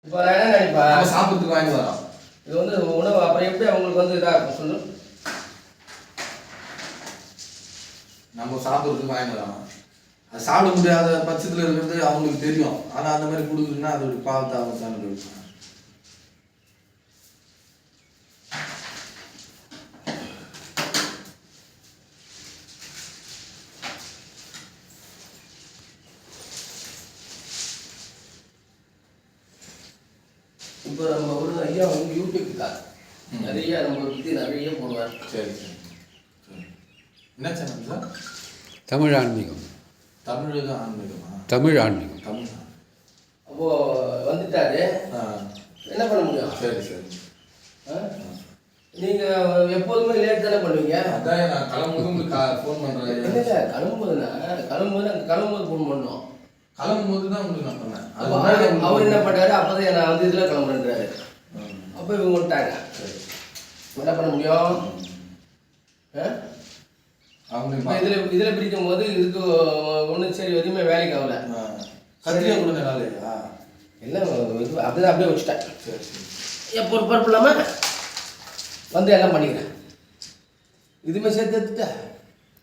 இப்போ நான் என்ன நினைப்பேன், நம்ம சாப்பிட்றதுக்கு வாங்கி வரோம். இது வந்து உணவு அப்புறம் எப்படி அவங்களுக்கு வந்து இதாக இருக்கும் சொல்லு. நம்ம சாப்பிட்றதுக்கு வாங்கி வரோம். அது சாப்பிட முடியாத பட்சத்தில் இருக்கிறது அவங்களுக்கு தெரியும். ஆனால் அந்த மாதிரி கொடுக்குதுன்னா அதோட பாவத்தை அவங்க தானே கொடுப்பாங்க. இப்போ நம்ம ஒரு ஐயா வந்து யூடியூப்கார் நிறைய நம்மளை பற்றி நிறைய போடுவார். சரி சரி சரி. என்ன சேனல் சார்? தமிழ் ஆன்மீகம். தமிழக ஆன்மீகமா? தமிழ் ஆன்மீகம். தமிழ். அப்போது வந்துட்டாரு, என்ன பண்ண முடியும்? சரி சரி. நீங்கள் எப்போதுமே லேட் தானே பண்ணுவீங்க. அதான் நான் கிளம்பும்போது உங்களுக்கு ஃபோன் பண்ணுறேன். இல்லை சார், கிளம்பும்போதுண்ணா கிளம்பும்போது ஃபோன் பண்ணோம். கிளம்பும்போது தான் உங்களுக்கு நான் பண்ணேன். அவர் என்ன பண்ணாரு, அப்போ தான் நான் வந்து இதில் கிளம்புறேன்றாரு. அப்போ இவங்க விட்டாங்க. என்ன பண்ண முடியும்? அவங்க இதில் பிரிக்கும் போது இதுக்கு ஒன்றும் சரி எதுவுமே வேலைக்கு ஆகல. கத்திரியா கொடுங்க நாளையா இல்லை இது அப்படிதான் அப்படியே வச்சுட்டேன். சரி சரி. எப்போ பொறுப்பு இல்லாமல் வந்து எல்லாம் பண்ணிக்கிறேன். இதுவுமே சேர்த்து எடுத்துட்டேன்.